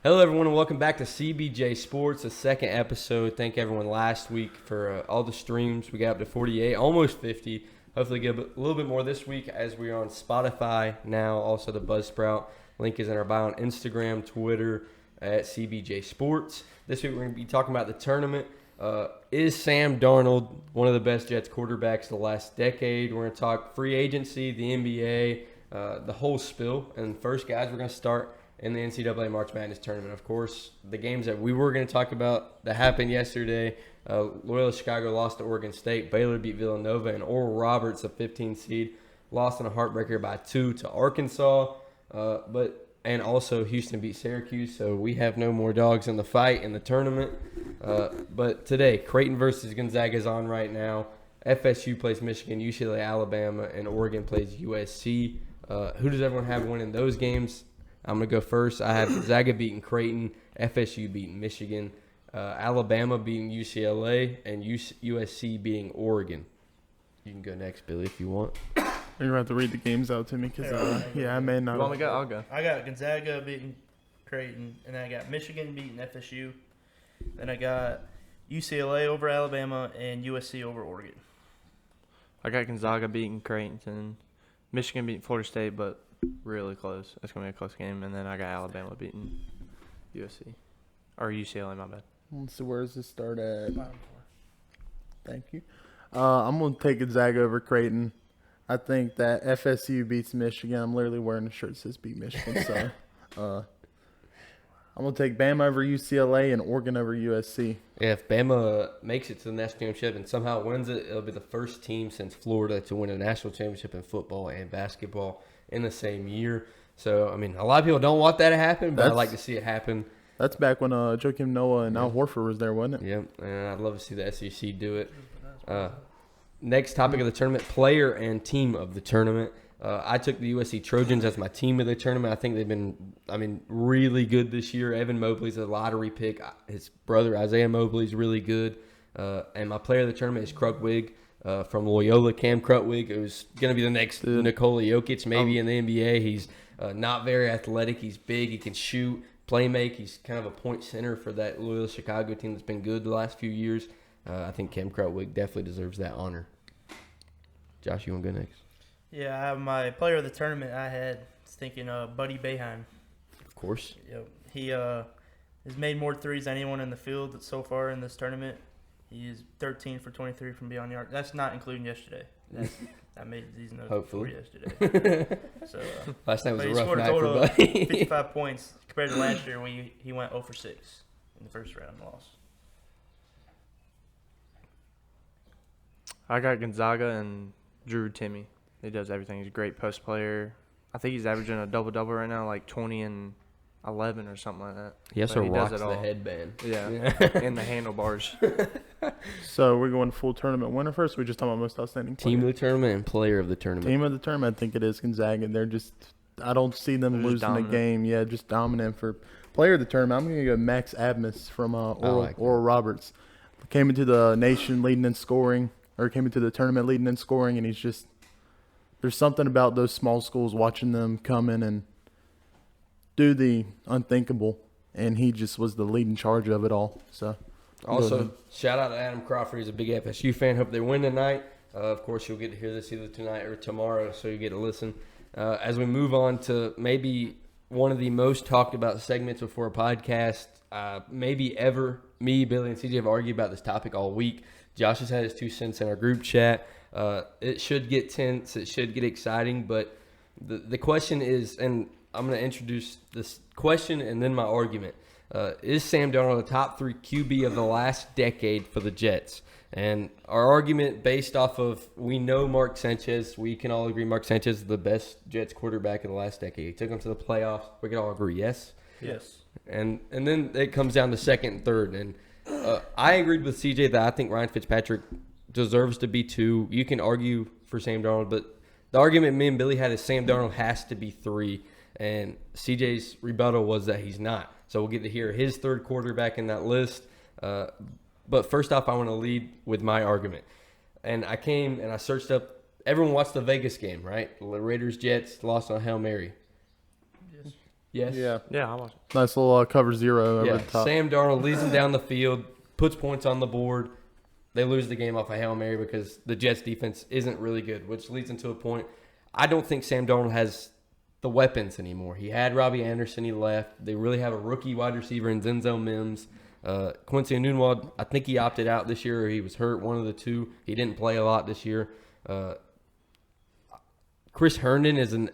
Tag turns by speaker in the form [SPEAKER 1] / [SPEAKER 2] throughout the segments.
[SPEAKER 1] Hello, everyone, and welcome back to CBJ Sports, the second episode. Thank everyone last week for all the streams. We got up to 48, almost 50. Hopefully get a little bit more this week as we're on Spotify now, also the Buzzsprout. Link is in our bio on Instagram, Twitter, at CBJ Sports. This week we're going to be talking about the tournament. Is Sam Darnold one of the best Jets quarterbacks the last decade? We're going to talk free agency, the NBA, the whole spill. And first, guys, we're going to start in the Ncaa March Madness tournament. Of course, the games that we were going to talk about that happened yesterday, Loyola Chicago lost to Oregon State, Baylor beat Villanova, and Oral Roberts, a 15 seed, lost in a heartbreaker by 2 to Arkansas. And also Houston beat Syracuse, so we have no more dogs in the fight in the tournament. But today, Creighton versus Gonzaga is on right now. FSU plays Michigan, UCLA, Alabama, and Oregon plays USC. Who does everyone have winning those games? I'm going to go first. I have Gonzaga beating Creighton, FSU beating Michigan, Alabama beating UCLA, and USC beating Oregon. You can go next, Billy, if you want.
[SPEAKER 2] You're going to have to read the games out to me because, I may not.
[SPEAKER 3] You want me to go? I'll go.
[SPEAKER 4] I got Gonzaga beating Creighton, and then I got Michigan beating FSU. Then I got UCLA over Alabama and USC over Oregon.
[SPEAKER 3] I got Gonzaga beating Creighton, Michigan beating Florida State, but really close. It's going to be a close game. And then I got Alabama beating USC. Or UCLA, my bad.
[SPEAKER 2] Let's see, where does this start at? Thank you. I'm going to take Gonzaga over Creighton. I think that FSU beats Michigan. I'm literally wearing a shirt that says beat Michigan. So I'm going to take Bama over UCLA and Oregon over USC.
[SPEAKER 1] Yeah, if Bama makes it to the national championship and somehow wins it, it'll be the first team since Florida to win a national championship in football and basketball in the same year. So, I mean, a lot of people don't want that to happen, but I'd like to see it happen.
[SPEAKER 2] That's back when Joakim Noah and Al Horford was there, wasn't it?
[SPEAKER 1] Yep, and I'd love to see the SEC do it. Next topic of the tournament, player and team of the tournament. I took the USC Trojans as my team of the tournament. I think they've been, really good this year. Evan Mobley's a lottery pick. His brother, Isaiah Mobley's really good. And my player of the tournament is Krutwig from Loyola, Cam Krutwig, who's going to be the next Nikola Jokic maybe in the NBA. He's not very athletic. He's big. He can shoot, play make. He's kind of a point center for that Loyola Chicago team that's been good the last few years. I think Cam Krutwig definitely deserves that honor. Josh, you want to go next?
[SPEAKER 4] Yeah, I have my player of the tournament. I had thinking Buddy Boeheim.
[SPEAKER 1] Of course.
[SPEAKER 4] Yep. He has made more threes than anyone in the field so far in this tournament. He is 13 for 23 from beyond the arc. That's not including yesterday. I made these notes before yesterday. So
[SPEAKER 1] last night was a rough
[SPEAKER 4] scored
[SPEAKER 1] night
[SPEAKER 4] a total
[SPEAKER 1] for
[SPEAKER 4] of
[SPEAKER 1] Buddy.
[SPEAKER 4] 55 points compared to last year when he went 0 for 6 in the first round and lost.
[SPEAKER 3] I got Gonzaga and Drew Timme. He does everything. He's a great post player. I think he's averaging a double-double right now, like 20 and 11 or something like that.
[SPEAKER 1] He also rocks
[SPEAKER 3] does it
[SPEAKER 1] the
[SPEAKER 3] all.
[SPEAKER 1] headband.
[SPEAKER 3] Yeah, and the handlebars.
[SPEAKER 2] So we're going full tournament winner first. We're just talking about most outstanding player.
[SPEAKER 1] Team of the tournament and player of the tournament.
[SPEAKER 2] Team of the tournament, I think it is Gonzaga. They're just – I don't see them
[SPEAKER 3] They're just
[SPEAKER 2] losing a
[SPEAKER 3] dominant.
[SPEAKER 2] game. Yeah, just dominant. For player of the tournament, I'm going to go Max Abmas from Oral Roberts. Came into the nation leading in scoring, or came into the tournament leading in scoring, and he's just – there's something about those small schools watching them come in and do the unthinkable, and he just was the leading charge of it all. So,
[SPEAKER 1] also, shout out to Adam Crawford. He's a big FSU fan. Hope they win tonight. Of course, you'll get to hear this either tonight or tomorrow, so you get to listen. As we move on to maybe one of the most talked about segments before a podcast, maybe ever. Me, Billy, and CJ have argued about this topic all week. Josh has had his 2 cents in our group chat. It should get tense. It should get exciting. But the question is, and I'm going to introduce this question and then my argument. Is Sam Darnold the top 3 QB of the last decade for the Jets? And our argument based off of, we know Mark Sanchez. We can all agree Mark Sanchez is the best Jets quarterback of the last decade. He took them to the playoffs. We can all agree, yes?
[SPEAKER 4] Yes.
[SPEAKER 1] And then it comes down to second and third. And I agreed with CJ that I think Ryan Fitzpatrick deserves to be 2. You can argue for Sam Darnold, but the argument me and Billy had is Sam Darnold has to be 3. And CJ's rebuttal was that he's not. So we'll get to hear his third quarterback in that list. But first off, I want to lead with my argument. And I came and I searched up. Everyone watched the Vegas game, right? The Raiders-Jets lost on Hail Mary.
[SPEAKER 4] Yes.
[SPEAKER 1] Yes.
[SPEAKER 3] Yeah, I watched it.
[SPEAKER 2] Nice little cover zero over the top.
[SPEAKER 1] Sam Darnold leads them down the field, puts points on the board. They lose the game off a Hail Mary because the Jets defense isn't really good, which leads them to a point. I don't think Sam Darnold has the weapons anymore. He had Robbie Anderson. He left. They really have a rookie wide receiver in Denzel Mims. Quincy Enunwa, I think he opted out this year or he was hurt, one of the two. He didn't play a lot this year. Chris Herndon is an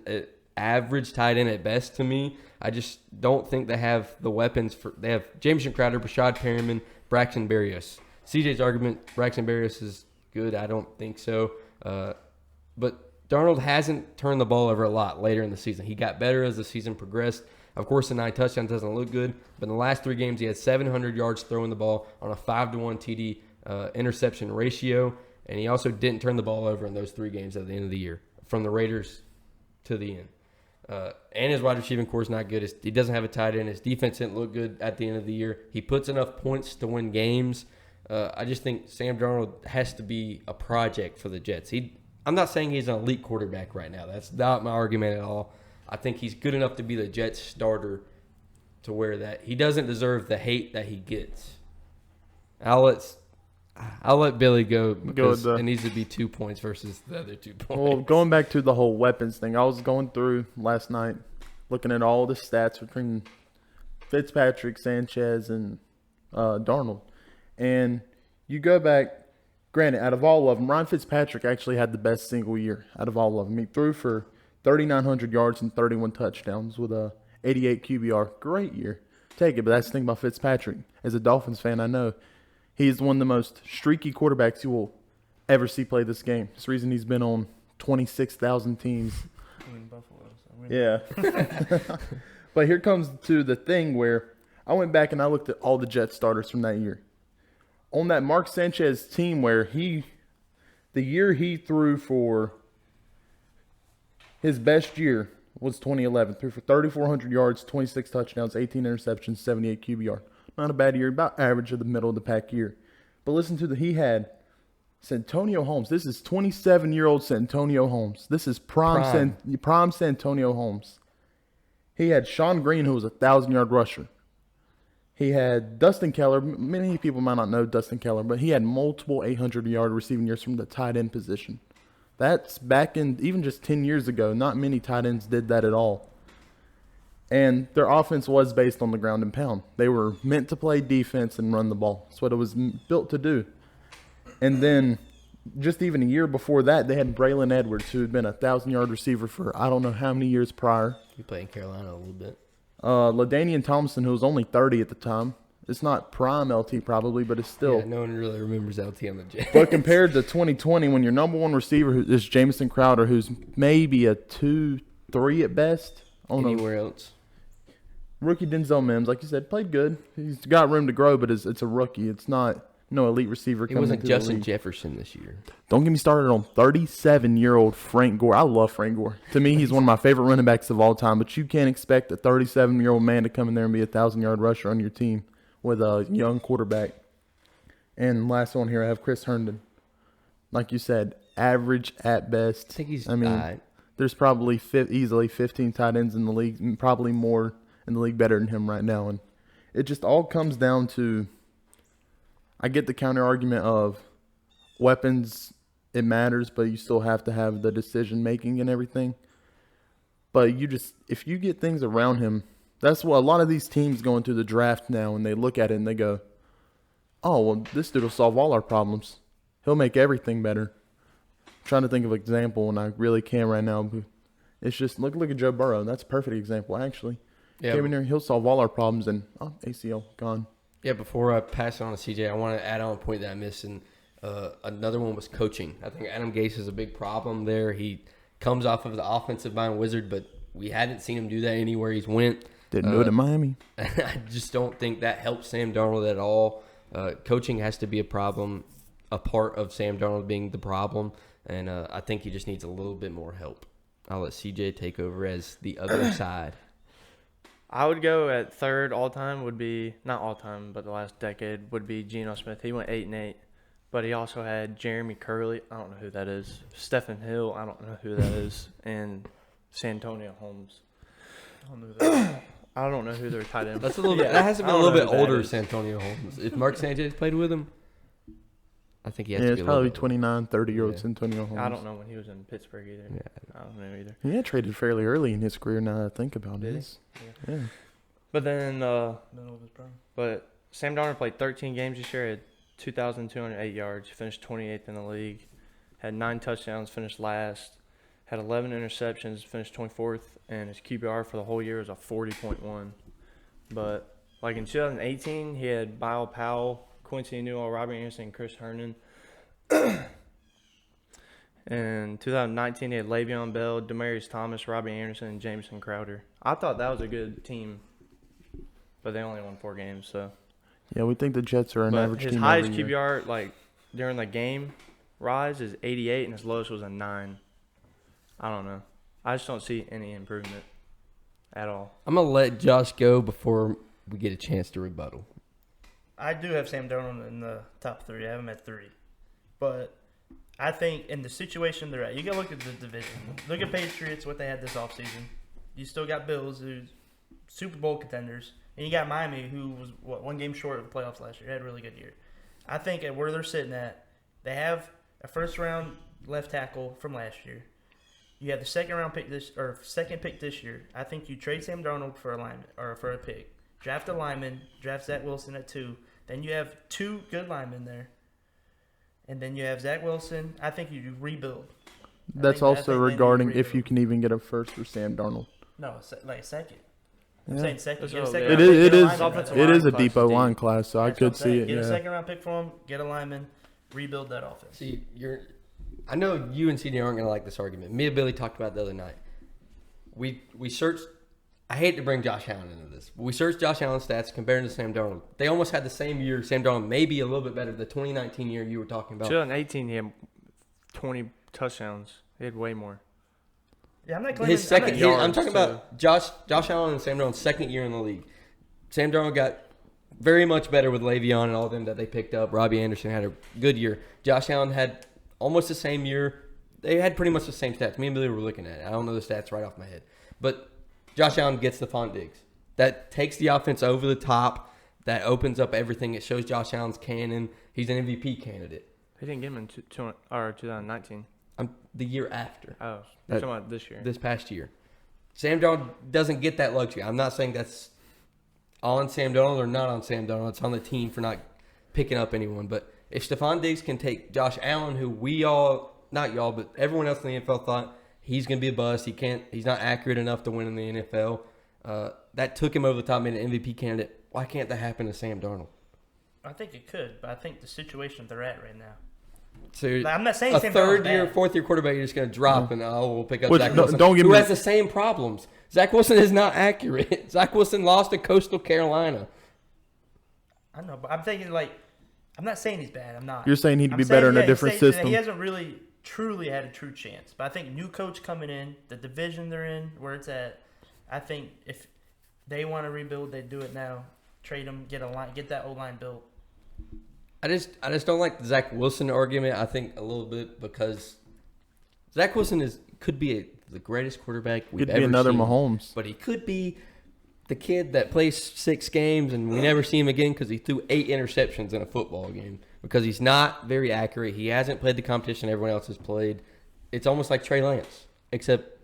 [SPEAKER 1] average tight end at best to me. I just don't think they have the weapons. They have Jamison Crowder, Brashad Perriman, Braxton Berrios. CJ's argument, Braxton Berrios is good. I don't think so. But Darnold hasn't turned the ball over a lot later in the season. He got better as the season progressed. Of course, the 9 touchdowns doesn't look good, but in the last 3 games, he had 700 yards throwing the ball on a 5-to-1 TD interception ratio, and he also didn't turn the ball over in those 3 games at the end of the year, from the Raiders to the end. And his wide receiving core is not good. He doesn't have a tight end. His defense didn't look good at the end of the year. He puts enough points to win games. I just think Sam Darnold has to be a project for the Jets. I'm not saying he's an elite quarterback right now. That's not my argument at all. I think he's good enough to be the Jets starter to where that he doesn't deserve the hate that he gets. I'll let Billy go because it needs to be 2 points versus the other 2 points.
[SPEAKER 2] Well, going back to the whole weapons thing, I was going through last night looking at all the stats between Fitzpatrick, Sanchez, and Darnold. And you go back, granted, out of all of them, Ryan Fitzpatrick actually had the best single year out of all of them. He threw for 3,900 yards and 31 touchdowns with a 88 QBR. Great year. Take it, but that's the thing about Fitzpatrick. As a Dolphins fan, I know he's one of the most streaky quarterbacks you will ever see play this game. It's the reason he's been on 26,000 teams. Yeah. But here comes to the thing where I went back and I looked at all the Jets starters from that year. On that Mark Sanchez team where the year he threw for his best year was 2011. Threw for 3,400 yards, 26 touchdowns, 18 interceptions, 78 QBR. Not a bad year, about average of the middle of the pack year. But listen to he had Santonio Holmes. This is 27-year-old Santonio Holmes. This is prime Santonio Holmes. He had Sean Green, who was a 1,000-yard rusher. He had Dustin Keller. Many people might not know Dustin Keller, but he had multiple 800-yard receiving years from the tight end position. That's back in even just 10 years ago. Not many tight ends did that at all. And their offense was based on the ground and pound. They were meant to play defense and run the ball. That's what it was built to do. And then just even a year before that, they had Braylon Edwards, who had been a 1,000-yard receiver for I don't know how many years prior.
[SPEAKER 1] He played in Carolina a little bit.
[SPEAKER 2] LaDainian Thompson, who was only 30 at the time. It's not prime LT probably, but it's still.
[SPEAKER 1] Yeah, no one really remembers LT on the Jets.
[SPEAKER 2] But compared to 2020, when your number one receiver is Jamison Crowder, who's maybe a 2-3 at best.
[SPEAKER 1] Anywhere else.
[SPEAKER 2] Rookie Denzel Mims, like you said, played good. He's got room to grow, but it's a rookie. It's not no elite receiver coming into the league.
[SPEAKER 1] He wasn't Justin Jefferson this year.
[SPEAKER 2] Don't get me started on 37-year-old Frank Gore. I love Frank Gore. To me, he's one of my favorite running backs of all time, but you can't expect a 37-year-old man to come in there and be a 1,000-yard rusher on your team with a young quarterback. And last one here, I have Chris Herndon. Like you said, average at best.
[SPEAKER 1] I mean,
[SPEAKER 2] there's probably easily 15 tight ends in the league, probably more in the league better than him right now. And it just all comes down to, I get the counter argument of weapons, it matters, but you still have to have the decision making and everything. But if you get things around him, that's what a lot of these teams go into the draft now and they look at it and they go, oh, well, this dude will solve all our problems. He'll make everything better. I'm trying to think of an example, and I really can't right now. But it's just, look at Joe Burrow. That's a perfect example, actually.
[SPEAKER 1] Yeah.
[SPEAKER 2] Came in there, he'll solve all our problems, and ACL, gone.
[SPEAKER 1] Yeah, before I pass it on to CJ, I want to add on a point that I missed, and another one was coaching. I think Adam Gase is a big problem there. He comes off of the offensive mind wizard, but we hadn't seen him do that anywhere he's went.
[SPEAKER 2] Didn't do it in Miami.
[SPEAKER 1] I just don't think that helps Sam Darnold at all. Coaching has to be a part of Sam Darnold being the problem, and I think he just needs a little bit more help. I'll let CJ take over as the other side.
[SPEAKER 3] I would go at third all-time would be, not all-time, but the last decade would be Geno Smith. He went 8-8, but he also had Jeremy Curley. I don't know who that is. Stephen Hill. I don't know who that is. And Santonio Holmes.
[SPEAKER 4] I don't know that.
[SPEAKER 3] I don't know who their tight end.
[SPEAKER 1] That's a little bit. That has to be a little bit older Santonio Holmes. If Mark Sanchez played with him, I think he has to be.
[SPEAKER 2] It's probably 29, 30-year-old Santonio Holmes.
[SPEAKER 3] I don't know when he was in Pittsburgh either.
[SPEAKER 1] Yeah.
[SPEAKER 3] I don't know either.
[SPEAKER 2] He got traded fairly early in his career. Now that I think about
[SPEAKER 3] Did
[SPEAKER 2] it.
[SPEAKER 3] he?
[SPEAKER 2] Yeah.
[SPEAKER 3] But then,
[SPEAKER 4] Middle of his prime.
[SPEAKER 3] but Sam Darnold played 13 games this year. Had 2,208 yards. Finished 28th in the league. Had 9 touchdowns. Finished last. Had 11 interceptions. Finished 24th. And his QBR for the whole year was a 40.1. But like in 2018, he had Bilal Powell, Quincy Newell, Robbie Anderson, and Chris Herndon. In 2019, he had Le'Veon Bell, Demaryius Thomas, Robbie Anderson, and Jamison Crowder. I thought that was a good team, but they only won 4 games. So
[SPEAKER 2] Yeah, we think the Jets are an
[SPEAKER 3] but
[SPEAKER 2] average
[SPEAKER 3] his
[SPEAKER 2] team.
[SPEAKER 3] highest
[SPEAKER 2] every year.
[SPEAKER 3] QBR like during the game rise is 88, and his lowest was a 9. I don't know. I just don't see any improvement at all.
[SPEAKER 1] I'm gonna let Josh go before we get a chance to rebuttal.
[SPEAKER 4] I do have Sam Darnold in the top 3. I have him at 3. But I think in the situation they're at, you got to look at the division. Look at Patriots, what they had this offseason. You still got Bills, who's Super Bowl contenders. And you got Miami, who was, 1 game short of the playoffs last year. Had a really good year. I think at where they're sitting at, they have a first-round left tackle from last year. You have the second pick this year. I think you trade Sam Darnold for a lineman or for a pick. Draft a lineman, draft Zach Wilson at 2. Then you have 2 good linemen there. And then you have Zach Wilson. I think you rebuild.
[SPEAKER 2] That's also regarding if you can even get a first for Sam Darnold.
[SPEAKER 4] No, like second. I'm
[SPEAKER 2] Yeah.
[SPEAKER 4] saying second. Get a
[SPEAKER 3] It
[SPEAKER 4] second
[SPEAKER 2] It
[SPEAKER 4] round
[SPEAKER 2] is.
[SPEAKER 4] pick,
[SPEAKER 2] It
[SPEAKER 4] get a
[SPEAKER 2] is.
[SPEAKER 4] lineman.
[SPEAKER 2] It is a
[SPEAKER 3] Class
[SPEAKER 2] depot
[SPEAKER 3] is
[SPEAKER 2] line class, so I
[SPEAKER 4] That's what I'm
[SPEAKER 2] could see
[SPEAKER 4] saying.
[SPEAKER 2] it.
[SPEAKER 4] Get a
[SPEAKER 2] Yeah.
[SPEAKER 4] second round pick for him. Get a lineman. Rebuild that offense.
[SPEAKER 1] See, I know you and CD aren't gonna like this argument. Me and Billy talked about it the other night. We searched. I hate to bring Josh Allen into this, but we searched Josh Allen's stats compared to Sam Darnold. They almost had the same year. Sam Darnold maybe a little bit better. The 2019 year you were talking about.
[SPEAKER 3] 2018, he had 20 touchdowns. He had way more.
[SPEAKER 4] Yeah, I'm not claiming
[SPEAKER 1] His second.
[SPEAKER 3] I'm not
[SPEAKER 1] I'm talking
[SPEAKER 3] yards,
[SPEAKER 1] about Josh Allen and Sam Darnold's second year in the league. Sam Darnold got very much better with Le'Veon and all of them that they picked up. Robbie Anderson had a good year. Josh Allen had almost the same year. They had pretty much the same stats. Me and Billy were looking at it. I don't know the stats right off my head. But Josh Allen gets the Stephon Diggs. That takes the offense over the top. That opens up everything. It shows Josh Allen's cannon. He's an MVP candidate.
[SPEAKER 3] He didn't get him in 2019.
[SPEAKER 1] The year after.
[SPEAKER 3] Oh, you're talking about this year.
[SPEAKER 1] This past year. Sam Darnold doesn't get that luxury. I'm not saying that's on Sam Darnold or not on Sam Darnold. It's on the team for not picking up anyone. But if Stephon Diggs can take Josh Allen, who we all, not y'all, but everyone else in the NFL thought he's going to be a bust. He's not accurate enough to win in the NFL. That took him over the top, made an MVP candidate. Why can't that happen to Sam Darnold?
[SPEAKER 4] I think it could, but I think the situation they're at right now.
[SPEAKER 1] So
[SPEAKER 4] I'm not saying
[SPEAKER 1] a
[SPEAKER 4] Sam Darnold's
[SPEAKER 1] third-year,
[SPEAKER 4] bad.
[SPEAKER 1] fourth-year quarterback you're just going to drop and we'll pick up
[SPEAKER 2] Which,
[SPEAKER 1] Zach Wilson,
[SPEAKER 2] don't get
[SPEAKER 1] who
[SPEAKER 2] me-
[SPEAKER 1] has the same problems. Zach Wilson is not accurate. Zach Wilson lost to Coastal Carolina.
[SPEAKER 4] I know, but I'm thinking I'm not saying he's bad. I'm not.
[SPEAKER 2] You're saying he'd
[SPEAKER 4] I'm
[SPEAKER 2] be
[SPEAKER 4] saying,
[SPEAKER 2] better in a
[SPEAKER 4] he's
[SPEAKER 2] different
[SPEAKER 4] saying that
[SPEAKER 2] system.
[SPEAKER 4] He hasn't really truly had a true chance. But I think new coach coming in, the division they're in, where it's at, I think if they want to rebuild, they do it now. Trade him, get that O-line built.
[SPEAKER 1] I just don't like the Zach Wilson argument. I think a little bit because Zach Wilson could be the greatest quarterback we've
[SPEAKER 2] Could
[SPEAKER 1] ever
[SPEAKER 2] be another
[SPEAKER 1] seen,
[SPEAKER 2] Mahomes.
[SPEAKER 1] but he could be the kid that plays 6 games and we never see him again because he threw 8 interceptions in a football game because he's not very accurate. He hasn't played the competition everyone else has played. It's almost like Trey Lance, except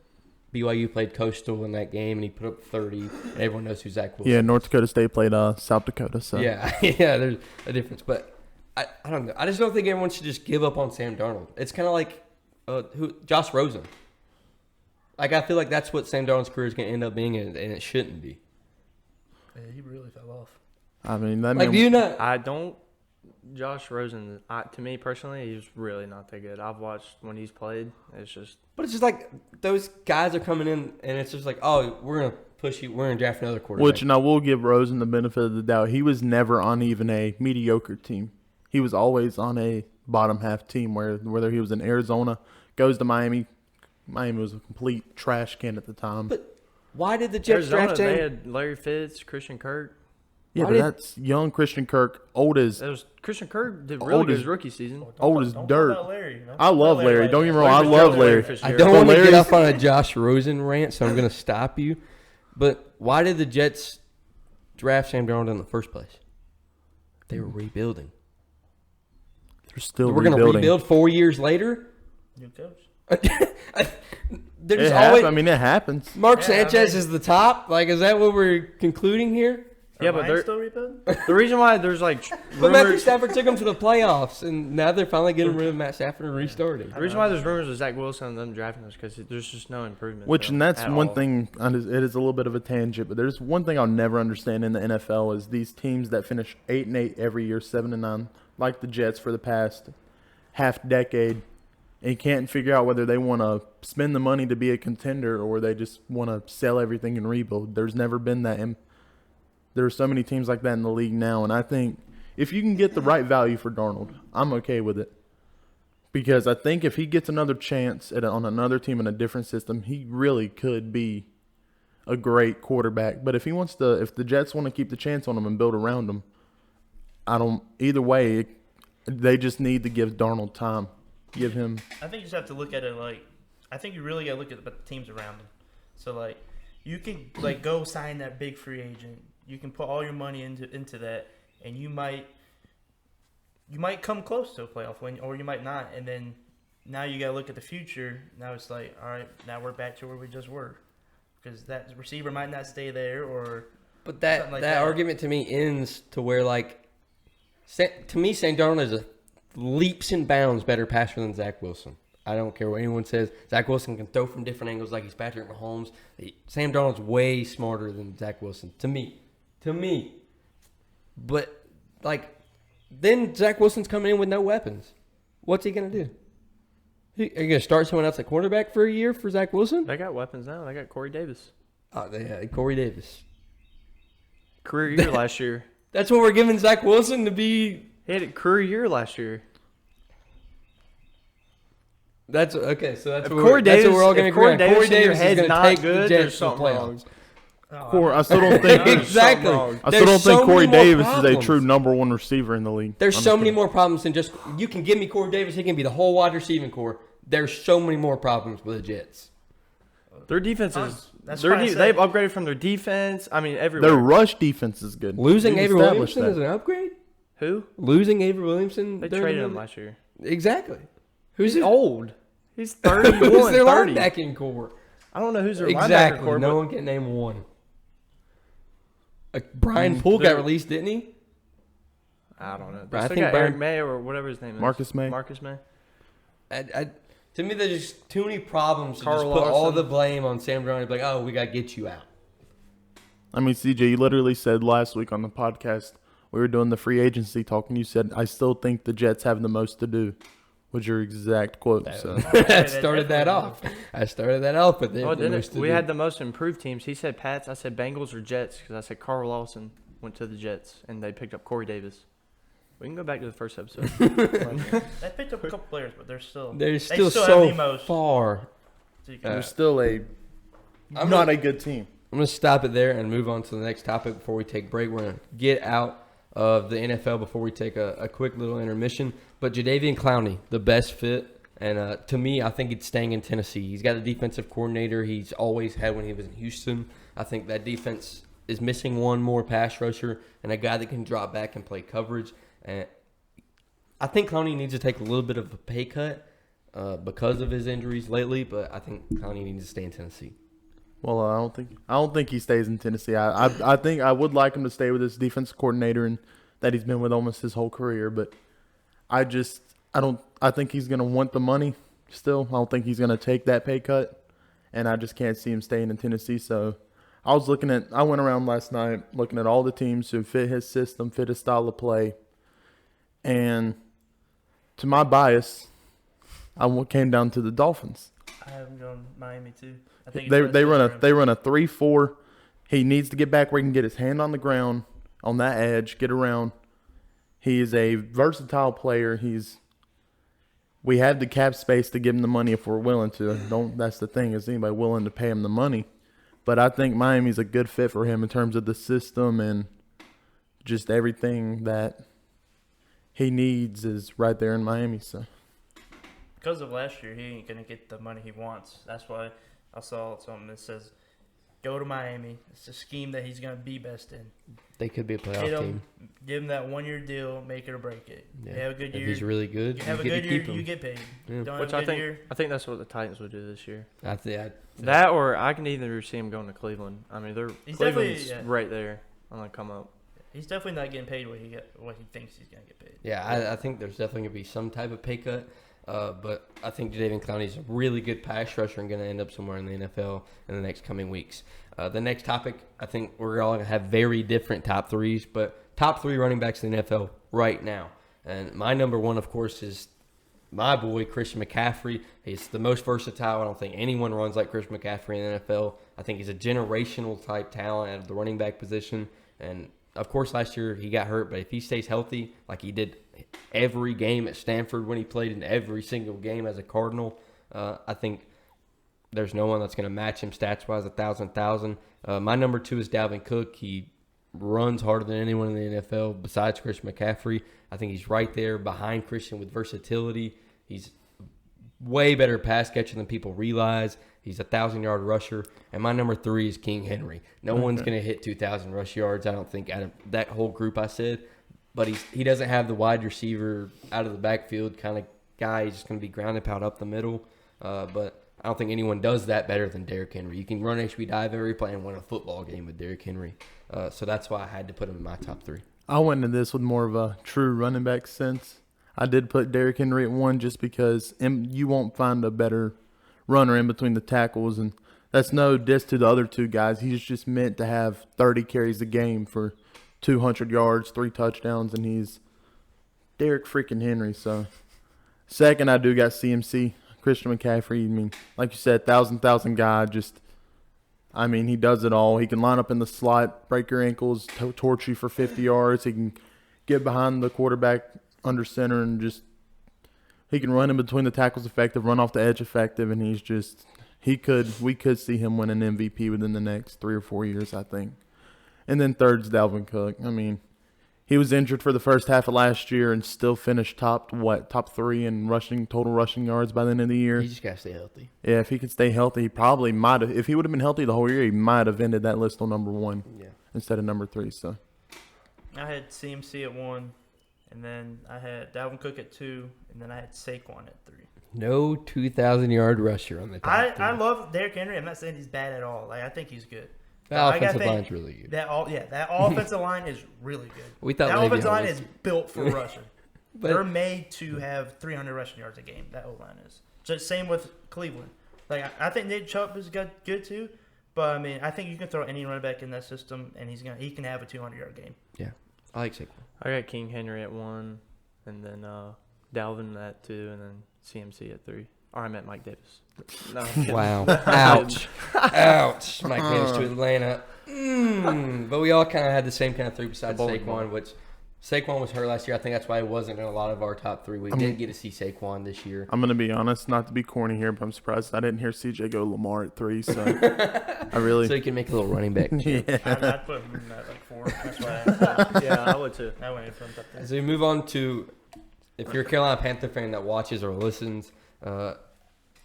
[SPEAKER 1] BYU played Coastal in that game and he put up 30, and everyone knows who Zach Wilson.
[SPEAKER 2] Yeah, North Dakota State played South Dakota. So
[SPEAKER 1] Yeah, there's a difference. But I don't know. I just don't think everyone should just give up on Sam Darnold. It's kind of like Josh Rosen. Like, I feel like that's what Sam Darnold's career is going to end up being, and it shouldn't be.
[SPEAKER 4] Yeah, he really fell off.
[SPEAKER 2] I mean, that
[SPEAKER 1] Like,
[SPEAKER 2] man,
[SPEAKER 1] do you not?
[SPEAKER 3] I don't. Josh Rosen, to me personally, he's really not that good. I've watched when he's played. It's just.
[SPEAKER 1] But it's just like those guys are coming in, and it's just like, oh, we're going to push you. We're going to draft another quarterback.
[SPEAKER 2] which, and I will give Rosen the benefit of the doubt. He was never on even a mediocre team. He was always on a bottom half team. Whether he was in Arizona, goes to Miami. Miami was a complete trash can at the time.
[SPEAKER 1] But why did the Jets
[SPEAKER 3] Arizona,
[SPEAKER 1] draft
[SPEAKER 3] they
[SPEAKER 1] him?
[SPEAKER 3] had Larry Fitz, Christian Kirk.
[SPEAKER 2] yeah,
[SPEAKER 1] why
[SPEAKER 2] but
[SPEAKER 1] did-
[SPEAKER 2] that's young Christian Kirk, old as
[SPEAKER 3] That was Christian Kirk did
[SPEAKER 2] Old
[SPEAKER 3] really good
[SPEAKER 2] as-
[SPEAKER 3] his rookie season.
[SPEAKER 2] old as
[SPEAKER 4] Don't
[SPEAKER 2] dirt.
[SPEAKER 4] talk about Larry, don't
[SPEAKER 2] I
[SPEAKER 4] talk
[SPEAKER 2] love
[SPEAKER 4] about
[SPEAKER 2] Larry.
[SPEAKER 4] like
[SPEAKER 2] Don't get me
[SPEAKER 4] that.
[SPEAKER 2] wrong. I
[SPEAKER 3] Larry
[SPEAKER 2] love
[SPEAKER 3] Fitzgerald,
[SPEAKER 2] Larry.
[SPEAKER 3] Larry
[SPEAKER 1] I
[SPEAKER 3] Fitzgerald.
[SPEAKER 1] don't want to get
[SPEAKER 2] Larry's-
[SPEAKER 1] off on a Josh Rosen rant, so I'm going to stop you. But why did the Jets draft Sam Darnold in the first place? They were rebuilding.
[SPEAKER 2] They're still
[SPEAKER 1] We're going to rebuild 4 years later?
[SPEAKER 4] New coach.
[SPEAKER 1] There's always.
[SPEAKER 2] It happens.
[SPEAKER 1] Mark Sanchez is the top. Like, is that what we're concluding here?
[SPEAKER 3] Yeah, but they're
[SPEAKER 4] still rebuilding.
[SPEAKER 3] The reason why there's like
[SPEAKER 1] But Matthew
[SPEAKER 3] rumors.
[SPEAKER 1] Stafford took them to the playoffs, and now they're finally getting rid of Matt Stafford and restarting.
[SPEAKER 3] The reason why there's rumors of Zach Wilson and them drafting us because there's just no improvement.
[SPEAKER 2] And that's one
[SPEAKER 3] all.
[SPEAKER 2] thing. It is a little bit of a tangent, but there's one thing I'll never understand in the NFL is these teams that finish 8-8 every year, 7-9, like the Jets for the past half decade, and you can't figure out whether they want to spend the money to be a contender or they just want to sell everything and rebuild. There's never been that. And there are so many teams like that in the league now, and I think if you can get the right value for Darnold, I'm okay with it. Because I think if he gets another chance on another team in a different system, he really could be a great quarterback. But if the Jets want to keep the chance on him and build around him, either way, they just need to give Darnold time. Give him.
[SPEAKER 4] I think you just have to look at it I think you really got to look at the teams around him. So, you can, go sign that big free agent. You can put all your money into that, and you might come close to a playoff win, or you might not. And then now you got to look at the future. Now it's all right, now we're back to where we just were, because that receiver might not stay there, or.
[SPEAKER 1] But that argument to me ends to where to me, Sam Darnold is a leaps and bounds better passer than Zach Wilson. I don't care what anyone says. Zach Wilson can throw from different angles like he's Patrick Mahomes. Sam Darnold's way smarter than Zach Wilson to me. But, then Zach Wilson's coming in with no weapons. What's he going to do? Are you going to start someone else at quarterback for a year for Zach Wilson?
[SPEAKER 3] They got weapons now. They got Corey Davis.
[SPEAKER 1] Oh, yeah, Corey Davis.
[SPEAKER 3] Career year last year.
[SPEAKER 1] That's what we're giving Zach Wilson to be.
[SPEAKER 3] He had a career year last year.
[SPEAKER 1] That's okay. So that's
[SPEAKER 3] If
[SPEAKER 1] what
[SPEAKER 3] Corey Davis,
[SPEAKER 1] we're all going to agree on. Corey Davis is going to take the Jets to the playoffs.
[SPEAKER 2] I still don't think
[SPEAKER 1] Exactly.
[SPEAKER 2] I still don't think Corey Davis is a true number one receiver in the league.
[SPEAKER 1] There's so many more problems than just you can give me Corey Davis. He can be the whole wide receiving core. There's so many more problems with the Jets.
[SPEAKER 3] Their defense is.
[SPEAKER 4] That's
[SPEAKER 3] They've upgraded from their defense. I mean, everywhere.
[SPEAKER 2] Their rush defense is good.
[SPEAKER 1] Losing
[SPEAKER 2] We've
[SPEAKER 1] Avery
[SPEAKER 2] established
[SPEAKER 1] Williamson
[SPEAKER 2] that.
[SPEAKER 1] is an upgrade.
[SPEAKER 3] Who?
[SPEAKER 1] Losing Avery Williamson.
[SPEAKER 3] They traded him last year.
[SPEAKER 1] Exactly. Who's
[SPEAKER 3] He's old. He's 31,
[SPEAKER 1] Who's their
[SPEAKER 3] 30.
[SPEAKER 1] linebacking core?
[SPEAKER 3] I don't know who's their linebacker
[SPEAKER 1] Exactly.
[SPEAKER 3] core.
[SPEAKER 1] No one can name one. Brian Poole got released, didn't he?
[SPEAKER 3] I don't know.
[SPEAKER 1] I
[SPEAKER 3] They still
[SPEAKER 1] think
[SPEAKER 3] got
[SPEAKER 1] Brian-
[SPEAKER 3] Eric May or whatever his name is.
[SPEAKER 2] Marcus May.
[SPEAKER 3] Marcus May.
[SPEAKER 1] To me, there's just too many problems to
[SPEAKER 3] Carl
[SPEAKER 1] just put all
[SPEAKER 3] Lawson.
[SPEAKER 1] the blame on Sam Darnold and be like, oh, we got to get you out.
[SPEAKER 2] I mean, CJ, you literally said last week on the podcast, we were doing the free agency talk, and you said, I still think the Jets have the most to do, was your exact quote. So.
[SPEAKER 1] I started that off. With it.
[SPEAKER 3] Oh, didn't we had the most improved teams. He said Pats. I said Bengals or Jets because I said Carl Lawson went to the Jets, and they picked up Corey Davis. We can go back to the first episode.
[SPEAKER 4] They picked up a couple players, but they're still
[SPEAKER 1] so
[SPEAKER 4] have the most.
[SPEAKER 1] far.
[SPEAKER 2] They're still not a good team.
[SPEAKER 1] I'm going to stop it there and move on to the next topic before we take a break. We're going to get out of the NFL before we take a quick little intermission. But Jadeveon Clowney, the best fit. And to me, I think it's staying in Tennessee. He's got a defensive coordinator he's always had when he was in Houston. I think that defense is missing one more pass rusher and a guy that can drop back and play coverage. And I think Clowney needs to take a little bit of a pay cut because of his injuries lately. But I think Clowney needs to stay in Tennessee.
[SPEAKER 2] Well, I don't think he stays in Tennessee. I think I would like him to stay with his defense coordinator and that he's been with almost his whole career. But I think he's gonna want the money still. I don't think he's gonna take that pay cut, and I just can't see him staying in Tennessee. So I went around last night looking at all the teams who fit his system, fit his style of play, and to my bias, I came down to the Dolphins.
[SPEAKER 4] I have him going Miami too. I think
[SPEAKER 2] They run a 3-4. He needs to get back where he can get his hand on the ground, on that edge, get around. He is a versatile player. We have the cap space to give him the money if we're willing to. That's the thing, is anybody willing to pay him the money? But I think Miami's a good fit for him in terms of the system and just everything that he needs is right there in Miami. So
[SPEAKER 4] because of last year, he ain't gonna get the money he wants. That's why I saw something that says Go to Miami. It's a scheme that he's going to be best in.
[SPEAKER 1] They could be a playoff team.
[SPEAKER 4] Give him that 1 year deal, make it or break it.
[SPEAKER 1] Yeah.
[SPEAKER 4] You have a good year.
[SPEAKER 1] If he's really good,
[SPEAKER 4] you have a good year, you get paid.
[SPEAKER 1] Yeah.
[SPEAKER 4] Don't
[SPEAKER 3] Which
[SPEAKER 4] have a good
[SPEAKER 3] I
[SPEAKER 4] year.
[SPEAKER 3] think that's what the Titans would do this year.
[SPEAKER 1] That
[SPEAKER 3] Or I can either see him going to Cleveland. I mean, Cleveland's right there on the come up.
[SPEAKER 4] He's definitely not getting paid what he thinks he's going to get paid.
[SPEAKER 1] Yeah, I think there's definitely going to be some type of pay cut. But I think Jadeveon Clowney's a really good pass rusher and going to end up somewhere in the NFL in the next coming weeks. The next topic, I think we're all going to have very different top threes, but top 3 running backs in the NFL right now. And my number 1, of course, is my boy, Christian McCaffrey. He's the most versatile. I don't think anyone runs like Christian McCaffrey in the NFL. I think he's a generational type talent at the running back position. And, of course, last year he got hurt, but if he stays healthy like he did every game at Stanford when he played in every single game as a Cardinal, I think there's no one that's going to match him stats-wise, 1,000. My number 2 is Dalvin Cook. He runs harder than anyone in the NFL besides Christian McCaffrey. I think he's right there behind Christian with versatility. He's way better pass catcher than people realize. He's a 1,000-yard rusher. And my number 3 is King Henry. No one's going to hit 2,000 rush yards, I don't think, out of that whole group I said. But he doesn't have the wide receiver out of the backfield kind of guy. He's just going to be ground and pound up the middle. But I don't think anyone does that better than Derrick Henry. You can run HB dive every play and win a football game with Derrick Henry. So that's why I had to put him in my top 3.
[SPEAKER 2] I went into this with more of a true running back sense. I did put Derrick Henry at 1 just because you won't find a better runner in between the tackles. And that's no diss to the other 2 guys. He's just meant to have 30 carries a game for 200 yards, 3 touchdowns, and he's Derrick freaking Henry. So, second, I do got CMC, Christian McCaffrey. I mean, like you said, 1,000 guy. He does it all. He can line up in the slot, break your ankles, torch you for 50 yards. He can get behind the quarterback under center and he can run in between the tackles effective, run off the edge effective, and we could see him win an MVP within the next 3 or 4 years, I think. And then third's Dalvin Cook. I mean, he was injured for the first half of last year and still finished top 3 in total rushing yards by the end of the year.
[SPEAKER 1] He just got to stay healthy.
[SPEAKER 2] Yeah, if he could stay healthy, he probably might have. If he would have been healthy the whole year, he might have ended that list on number 1 instead of number 3. So
[SPEAKER 4] I had CMC at 1, and then I had Dalvin Cook at 2, and then I had Saquon at 3.
[SPEAKER 1] No 2,000-yard rusher on the top 3.
[SPEAKER 4] I love Derrick Henry. I'm not saying he's bad at all. I think he's good.
[SPEAKER 1] That offensive line's really good.
[SPEAKER 4] That offensive line is really good.
[SPEAKER 1] We thought
[SPEAKER 4] that
[SPEAKER 1] Le'Veon
[SPEAKER 4] offensive line
[SPEAKER 1] was-
[SPEAKER 4] is built for rushing.
[SPEAKER 1] But-
[SPEAKER 4] They're made to have 300 rushing yards a game. That O-line is. Just same with Cleveland. I think Nick Chubb is good too. But I think you can throw any running back in that system, and he can have a 200-yard game.
[SPEAKER 1] Yeah, I like Saquon.
[SPEAKER 3] I got King Henry at 1, and then Dalvin at 2, and then CMC at 3. Or I meant Mike Davis. No.
[SPEAKER 1] Wow. Ouch. Ouch. Mike Davis to Atlanta. But we all kind of had the same kind of 3 besides Saquon, which Saquon was hurt last year. I think that's why he wasn't in a lot of our top 3. We didn't get to see Saquon this year.
[SPEAKER 2] I'm going to be honest, not to be corny here, but I'm surprised I didn't hear CJ go Lamar at 3. So I really.
[SPEAKER 1] So you can make a little running back.
[SPEAKER 2] Yeah.
[SPEAKER 4] I'd put him at 4. That's why.
[SPEAKER 3] Yeah, I would too.
[SPEAKER 4] I went in front of that.
[SPEAKER 1] So we move on to, if you're a Carolina Panther fan that watches or listens, the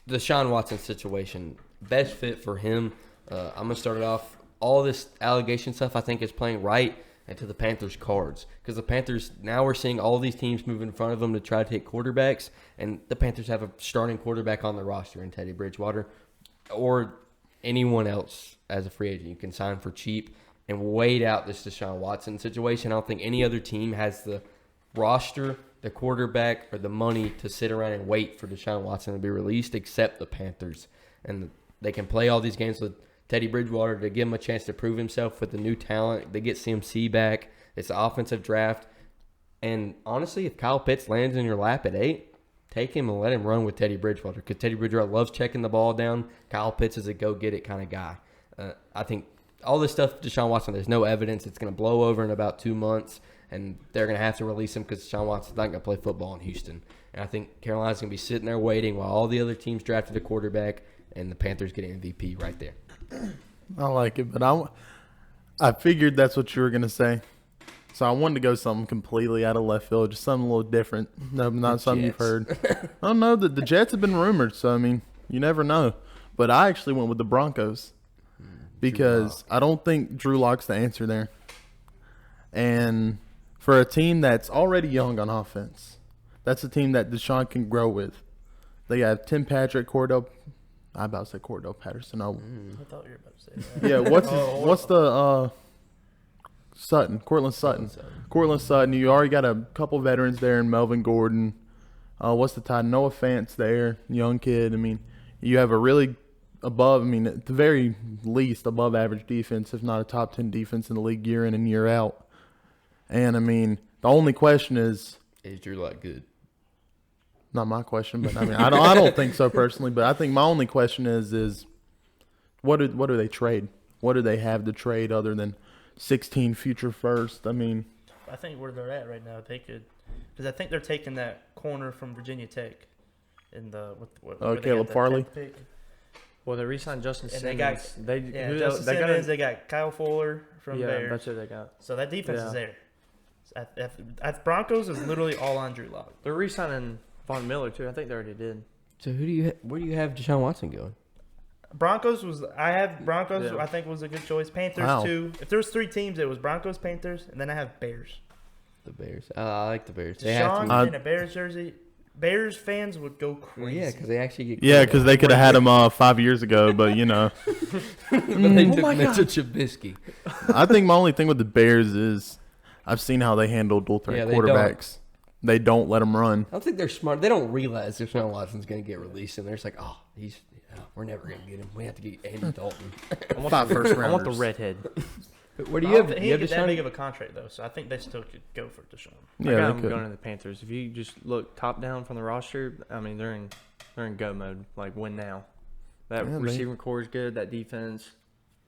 [SPEAKER 1] Deshaun Watson situation, best fit for him. I'm going to start it off. All this allegation stuff I think is playing right into the Panthers' cards. Because the Panthers, now we're seeing all these teams move in front of them to try to hit quarterbacks. And the Panthers have a starting quarterback on their roster in Teddy Bridgewater. Or anyone else as a free agent. You can sign for cheap and wait out this Deshaun Watson situation. I don't think any other team has the roster, the quarterback, or the money to sit around and wait for Deshaun Watson to be released except the Panthers. And they can play all these games with Teddy Bridgewater to give him a chance to prove himself with the new talent. They get CMC back. It's an offensive draft. And honestly, if Kyle Pitts lands in your lap at 8, take him and let him run with Teddy Bridgewater because Teddy Bridgewater loves checking the ball down. Kyle Pitts is a go-get-it kind of guy. I think all this stuff, Deshaun Watson, there's no evidence. It's going to blow over in about 2 months, and they're going to have to release him because Deshaun Watson's not going to play football in Houston. And I think Carolina's going to be sitting there waiting while all the other teams drafted a quarterback, and the Panthers get an MVP right there.
[SPEAKER 2] I like it, but I figured that's what you were going to say. So I wanted to go something completely out of left field, just something a little different. No, not something you've heard. I don't know. The Jets have been rumored, so, I mean, you never know. But I actually went with the Broncos. because I don't think Drew Lock's the answer there. And for a team that's already young on offense, that's a team that Deshaun can grow with. They have Tim Patrick, Cordell. I about to say Cordell Patterson.
[SPEAKER 4] I thought you were about to say that.
[SPEAKER 2] Yeah, what's the Sutton? Cortland Sutton. Cortland Sutton. You already got a couple veterans there in Melvin Gordon. What's the tie? Noah Fant's there, young kid. I mean, you have a really at the very least, above average defense, if not a top 10 defense in the league year in and year out. And, I mean, the only question is
[SPEAKER 1] Drew Lock good?
[SPEAKER 2] Not my question, but, I mean, I don't think so personally. But I think my only question is what do they trade? What do they have to trade other than 16 future first? I mean,
[SPEAKER 4] I think where they're at right now, they could – because I think they're taking that corner from Virginia Tech in the
[SPEAKER 2] Caleb Farley.
[SPEAKER 3] Well, they re-signed Justin Simmons.
[SPEAKER 4] Justin Simmons. They got Kyle Fuller from Bears.
[SPEAKER 3] Yeah, that's what they got.
[SPEAKER 4] So that defense is there. At Broncos is literally all on Drew Lock.
[SPEAKER 3] They're re-signing Von Miller too. I think they already did.
[SPEAKER 1] So where do you have Deshaun Watson going?
[SPEAKER 4] Broncos. I think was a good choice. Panthers too. If there was 3 teams, it was Broncos, Panthers, and then I have Bears.
[SPEAKER 1] The Bears. I like the Bears.
[SPEAKER 4] Deshaun in a Bears jersey. Bears fans would go crazy.
[SPEAKER 1] Yeah, because they actually get.
[SPEAKER 2] Yeah, because they could have had him 5 years ago, but you know.
[SPEAKER 1] But they took Mitchell Trubisky.
[SPEAKER 2] I think my only thing with the Bears is I've seen how they handle dual threat quarterbacks. They don't let them run.
[SPEAKER 1] I don't think they're smart. They don't realize Deshaun Watson's going to get released, and they're just like, we're never going to get him. We have to get Andy Dalton.
[SPEAKER 3] I want the redhead.
[SPEAKER 1] Where do you have?
[SPEAKER 4] He didn't get that big of a contract though, so I think they still could go for Deshaun.
[SPEAKER 3] Yeah, I got him going to the Panthers. If you just look top down from the roster, I mean they're in go mode, like win now. That receiving core is good. That defense,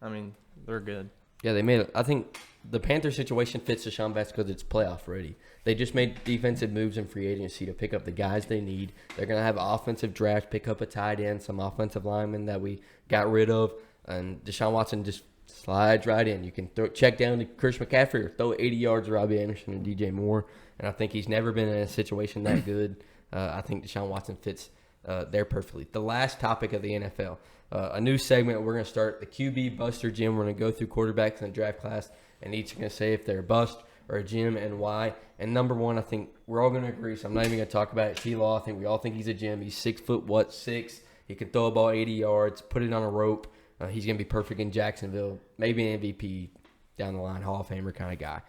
[SPEAKER 3] I mean they're good.
[SPEAKER 1] Yeah, they made it. I think the Panthers situation fits Deshaun best because it's playoff ready. They just made defensive moves in free agency to pick up the guys they need. They're going to have offensive draft, pick up a tight end, some offensive linemen that we got rid of, and Deshaun Watson just slides right in. You can check down to Christian McCaffrey or throw 80 yards to Robbie Anderson and DJ Moore, and I think he's never been in a situation that good. I think Deshaun Watson fits there perfectly. The last topic of the NFL, a new segment. We're going to start the QB Buster Gym. We're going to go through quarterbacks in the draft class, and each are going to say if they're a bust or a gym and why. And number one, I think we're all going to agree, so I'm not even going to talk about it. T-Law, I think we all think he's a gym. He's 6'6". He can throw a ball 80 yards, put it on a rope. He's going to be perfect in Jacksonville, maybe an MVP down the line, Hall of Famer kind of guy.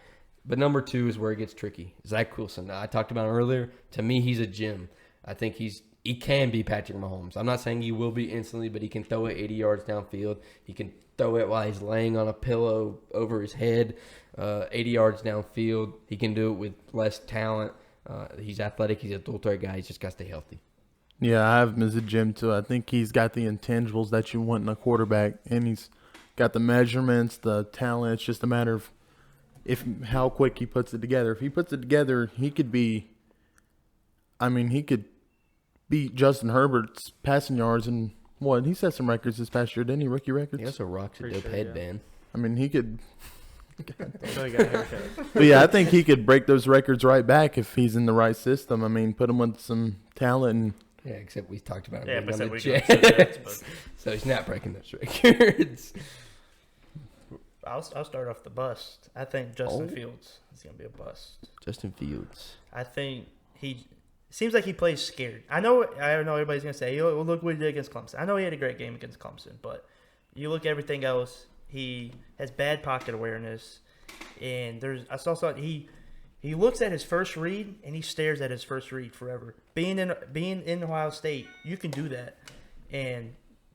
[SPEAKER 1] But number two is where it gets tricky. Zach Wilson. I talked about him earlier. To me, he's a gym. I think he can be Patrick Mahomes. I'm not saying he will be instantly, but he can throw it 80 yards downfield. He can throw it while he's laying on a pillow over his head, 80 yards downfield. He can do it with less talent. He's athletic. He's a dual threat guy. He's just got to stay healthy.
[SPEAKER 2] Yeah, I have him as a gym too. I think he's got the intangibles that you want in a quarterback, and he's got the measurements, the talent. It's just a matter of how quick he puts it together. If he puts it together, he could beat Justin Herbert's passing yards and what? He set some records this past year, didn't he? Rookie records.
[SPEAKER 1] He also rocks a dope headband.
[SPEAKER 2] Yeah. I mean, he could. But yeah, I think he could break those records right back if he's in the right system. I mean, put him with some talent and.
[SPEAKER 1] Yeah, except we talked about him.
[SPEAKER 4] Yeah,
[SPEAKER 1] but
[SPEAKER 4] we Jets,
[SPEAKER 1] so he's not breaking those records.
[SPEAKER 4] I'll start off the bust. I think Justin Fields is going to be a bust.
[SPEAKER 1] Justin Fields.
[SPEAKER 4] I think he seems like he plays scared. I know everybody's going to say, "Oh, look what he did against Clemson." I know he had a great game against Clemson, but you look at everything else, he has bad pocket awareness, and I saw something. He looks at his first read and he stares at his first read forever. Being in Ohio State, you can do that, and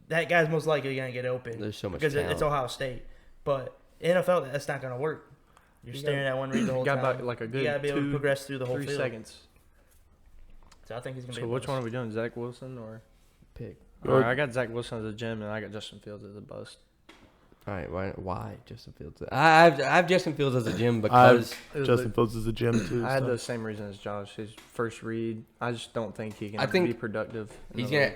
[SPEAKER 4] that guy's most likely going to get open.
[SPEAKER 1] There's so much
[SPEAKER 4] because
[SPEAKER 1] talent.
[SPEAKER 4] It's Ohio State, but NFL that's not going to work. You're staring at one read the whole time.
[SPEAKER 3] About like a good
[SPEAKER 4] you got to be able to progress through the whole
[SPEAKER 3] 3
[SPEAKER 4] field.
[SPEAKER 3] seconds.
[SPEAKER 4] So I think he's going to
[SPEAKER 3] be.
[SPEAKER 4] So
[SPEAKER 3] which one are we doing? Zach Wilson or
[SPEAKER 1] pick?
[SPEAKER 3] All right, I got Zach Wilson as a gym, and I got Justin Fields as a bust.
[SPEAKER 1] All right, why Justin Fields? I have Justin Fields as a gym because
[SPEAKER 2] Justin Fields is a gym too.
[SPEAKER 3] I had the same reason as Josh. His first read, I just don't think he can be productive.
[SPEAKER 1] He's gonna.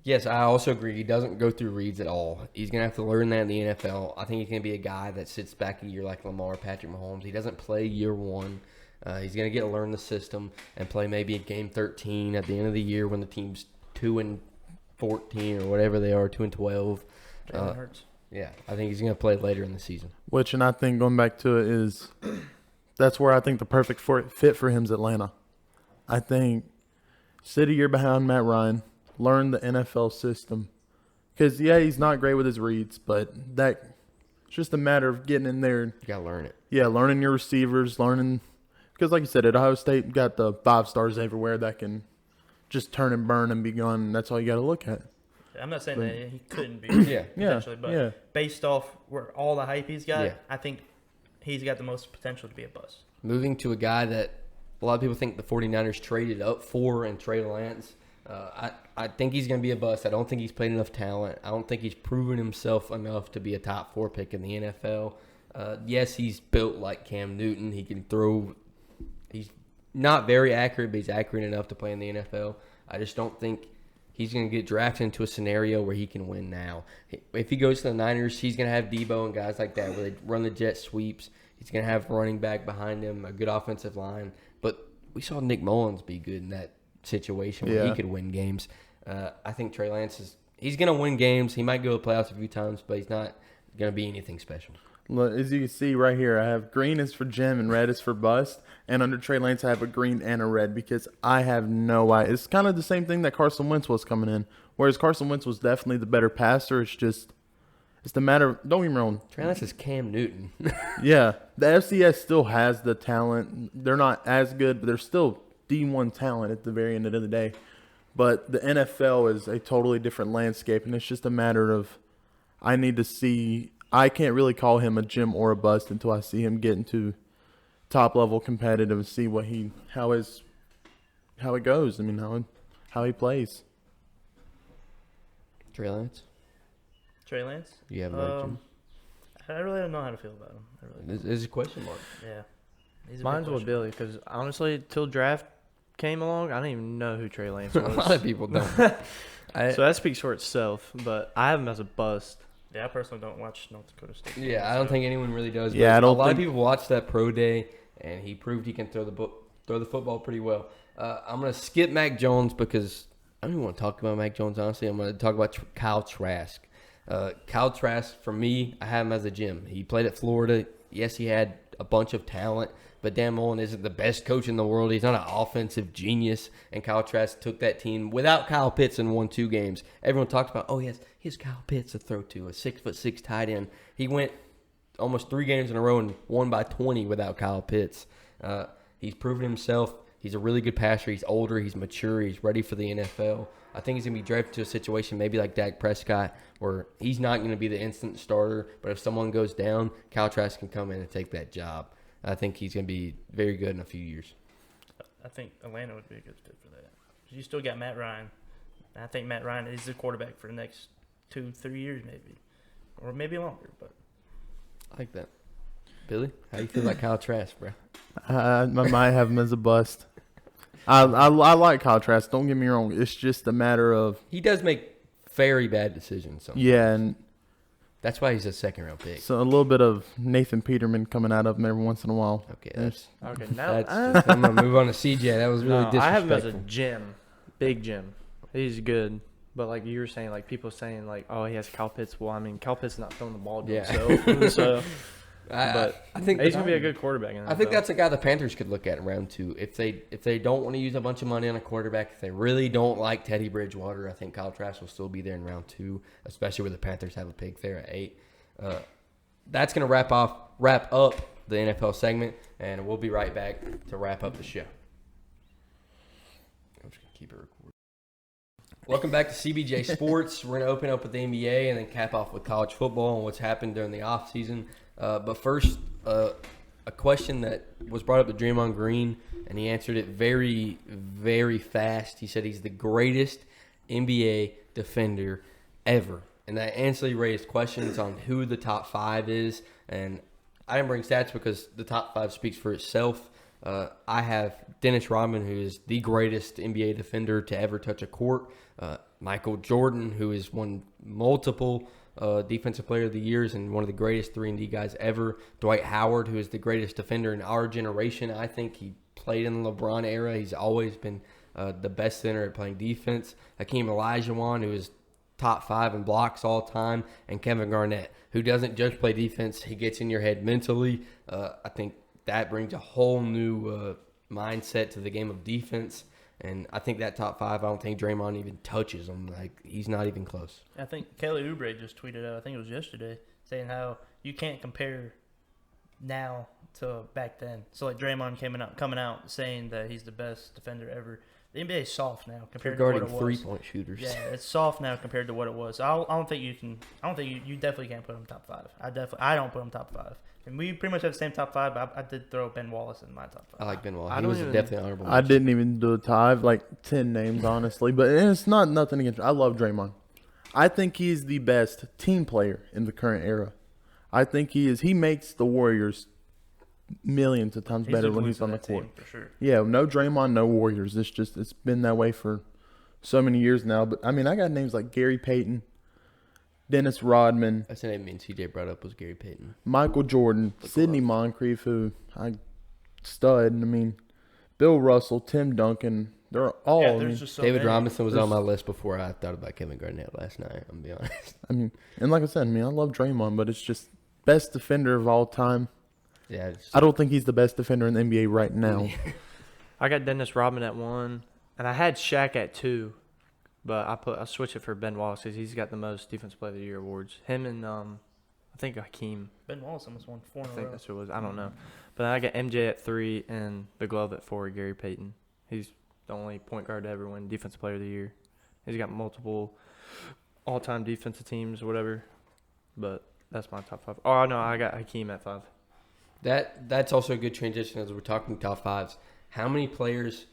[SPEAKER 1] Yes, I also agree. He doesn't go through reads at all. He's gonna have to learn that in the NFL. I think he's gonna be a guy that sits back a year like Lamar, Patrick Mahomes. He doesn't play year one. He's gonna get to learn the system and play maybe a game 13 at the end of the year when the team's 2-14 or whatever they are, 2-12.
[SPEAKER 4] Jalen Hurts.
[SPEAKER 1] Yeah, I think he's going to play later in the season.
[SPEAKER 2] Which, and I think going back to it is, that's where I think the perfect fit for him is Atlanta. I think sit a year behind Matt Ryan, learn the NFL system. Because, yeah, he's not great with his reads, but it's just a matter of getting in there.
[SPEAKER 1] You got to learn it.
[SPEAKER 2] Yeah, learning your receivers, because like you said, at Ohio State, you got the 5-stars everywhere that can just turn and burn and be gone. That's all you got to look at.
[SPEAKER 4] I'm not saying that he couldn't be, potentially, but based off where all the hype he's got, I think he's got the most potential to be a bust.
[SPEAKER 1] Moving to a guy that a lot of people think the 49ers traded up for in Trey Lands. I think he's going to be a bust. I don't think he's played enough talent. I don't think he's proven himself enough to be a top 4 pick in the NFL. Yes, he's built like Cam Newton. He can throw. He's not very accurate, but he's accurate enough to play in the NFL. I just don't think he's going to get drafted into a scenario where he can win now. If he goes to the Niners, he's going to have Debo and guys like that where they run the jet sweeps. He's going to have a running back behind him, a good offensive line. But we saw Nick Mullins be good in that situation where he could win games. I think Trey Lance he's going to win games. He might go to the playoffs a few times, but he's not going to be anything special.
[SPEAKER 2] Look, as you can see right here, I have green is for Jim and red is for bust. And under Trey Lance, I have a green and a red because I have no idea. It's kind of the same thing that Carson Wentz was coming in. Whereas Carson Wentz was definitely the better passer. It's the matter of, don't get me wrong.
[SPEAKER 1] Trey Lance is Cam Newton.
[SPEAKER 2] Yeah, the FCS still has the talent. They're not as good, but they're still D1 talent at the very end of the day. But the NFL is a totally different landscape, and it's just a matter of I need to see. I can't really call him a gem or a bust until I see him get into top level competitive and see how it goes. I mean, how he plays.
[SPEAKER 1] Trey Lance?
[SPEAKER 4] Trey Lance?
[SPEAKER 1] You have
[SPEAKER 4] I really don't know how to feel about him.
[SPEAKER 1] There's a question mark.
[SPEAKER 4] Yeah.
[SPEAKER 3] Mine's with Billy because honestly, till draft came along, I didn't even know who Trey Lance was.
[SPEAKER 1] A lot of people don't.
[SPEAKER 3] So that speaks for itself, but I have him as a bust.
[SPEAKER 4] Yeah, I personally don't watch North Dakota State.
[SPEAKER 1] Yeah, I don't think anyone really does.
[SPEAKER 2] Yeah,
[SPEAKER 1] a lot of people watch that pro day, and he proved he can throw the football pretty well. I'm going to skip Mac Jones because I don't even want to talk about Mac Jones, honestly. I'm going to talk about Kyle Trask. Kyle Trask, for me, I have him as a gem. He played at Florida. Yes, he had a bunch of talent, but Dan Mullen isn't the best coach in the world. He's not an offensive genius, and Kyle Trask took that team without Kyle Pitts and won 2 games. Everyone talked about, he has Kyle Pitts to throw to, a 6'6" tight end. He went almost 3 games in a row and won by 20 without Kyle Pitts. He's proven himself. He's a really good passer. He's older. He's mature. He's ready for the NFL. I think he's going to be drafted to a situation maybe like Dak Prescott where he's not going to be the instant starter, but if someone goes down, Kyle Trask can come in and take that job. I think he's going to be very good in a few years.
[SPEAKER 4] I think Atlanta would be a good fit for that. You still got Matt Ryan. I think Matt Ryan is the quarterback for the next 2-3 years maybe, or maybe longer. But
[SPEAKER 1] I like that. Billy, how do you feel about Kyle Trask, bro?
[SPEAKER 2] I might have him as a bust. I like Kyle Trask. Don't get me wrong. It's just a matter of
[SPEAKER 1] he does make very bad decisions sometimes.
[SPEAKER 2] Yeah, and
[SPEAKER 1] that's why he's a second-round pick.
[SPEAKER 2] So a little bit of Nathan Peterman coming out of him every once in a while.
[SPEAKER 1] Okay,
[SPEAKER 3] now
[SPEAKER 1] I'm gonna move on to CJ. That was really disrespectful.
[SPEAKER 3] I have him as a gem, big gem. He's good, but like you were saying, like people saying like, oh, he has Kyle Pitts. Well, I mean, Kyle Pitts not throwing the ball to himself, so. But
[SPEAKER 1] I think
[SPEAKER 3] he's gonna be a good quarterback.
[SPEAKER 1] I think that's a guy the Panthers could look at in round 2 if they don't want to use a bunch of money on a quarterback. If they really don't like Teddy Bridgewater, I think Kyle Trask will still be there in round 2, especially where the Panthers have a pick there at 8. That's gonna wrap up the NFL segment, and we'll be right back to wrap up the show. I'm just gonna keep it recording. Welcome back to CBJ Sports. We're gonna open up with the NBA and then cap off with college football and what's happened during the off season. But first, a question that was brought up to Draymond Green, and he answered it very, very fast. He said he's the greatest NBA defender ever. And that instantly raised questions on who the top 5 is. And I didn't bring stats because the top 5 speaks for itself. I have Dennis Rodman, who is the greatest NBA defender to ever touch a court. Michael Jordan, who has won multiple Defensive Player of the Years and one of the greatest 3-and-D guys ever. Dwight Howard, who is the greatest defender in our generation. I think he played in the LeBron era. He's always been the best center at playing defense. Hakeem Olajuwon, who is top 5 in blocks all time, and Kevin Garnett, who doesn't just play defense. He gets in your head mentally. I think that brings a whole new mindset to the game of defense. And I think that top 5, I don't think Draymond even touches him. Like, he's not even close.
[SPEAKER 4] I think Kelly Oubre just tweeted out, I think it was yesterday, saying how you can't compare now to back then. So, like, Draymond coming out saying that he's the best defender ever. The NBA is soft now compared to what it was.
[SPEAKER 1] Regarding three-point shooters.
[SPEAKER 4] Yeah, it's soft now compared to what it was. I don't think you can. I don't think you definitely can't put him top 5. I don't put him top 5. And we pretty much have the same top 5. But I did throw Ben Wallace in my top 5.
[SPEAKER 1] I like Ben Wallace. He was definitely honorable.
[SPEAKER 2] I didn't even do a tie. I have like 10 names, honestly. But it's not nothing against. I love Draymond. I think he's the best team player in the current era. I think he is. He makes the Warriors millions of times better when he's on the court.
[SPEAKER 4] For sure.
[SPEAKER 2] Yeah, no Draymond, no Warriors. It's been that way for so many years now. But I mean, I got names like Gary Payton, Dennis Rodman.
[SPEAKER 1] That's the name me and CJ brought up was Gary Payton.
[SPEAKER 2] Michael Jordan, Sidney Moncrief, who stud. I mean, Bill Russell, Tim Duncan. They're all.
[SPEAKER 4] Yeah, there's just so
[SPEAKER 1] David
[SPEAKER 4] many.
[SPEAKER 1] Robinson was on my list before I thought about Kevin Garnett last night. I'm gonna be honest.
[SPEAKER 2] I mean, and like I said, I love Draymond, but it's just best defender of all time.
[SPEAKER 1] Yeah,
[SPEAKER 2] I don't think he's the best defender in the NBA right now.
[SPEAKER 3] I got Dennis Rodman at 1, and I had Shaq at 2, but I switched it for Ben Wallace because he's got the most Defensive Player of the Year awards. Him and I think Hakeem.
[SPEAKER 4] Ben Wallace almost won 4 in
[SPEAKER 3] I
[SPEAKER 4] a
[SPEAKER 3] think
[SPEAKER 4] row.
[SPEAKER 3] that's who it was. I don't know, but I got MJ at 3 and the glove at 4. Gary Payton. He's the only point guard to ever win Defensive Player of the Year. He's got multiple all-time defensive teams or whatever, but that's my top 5. Oh no, I got Hakeem at 5.
[SPEAKER 1] That's also a good transition as we're talking top 5s. How many players,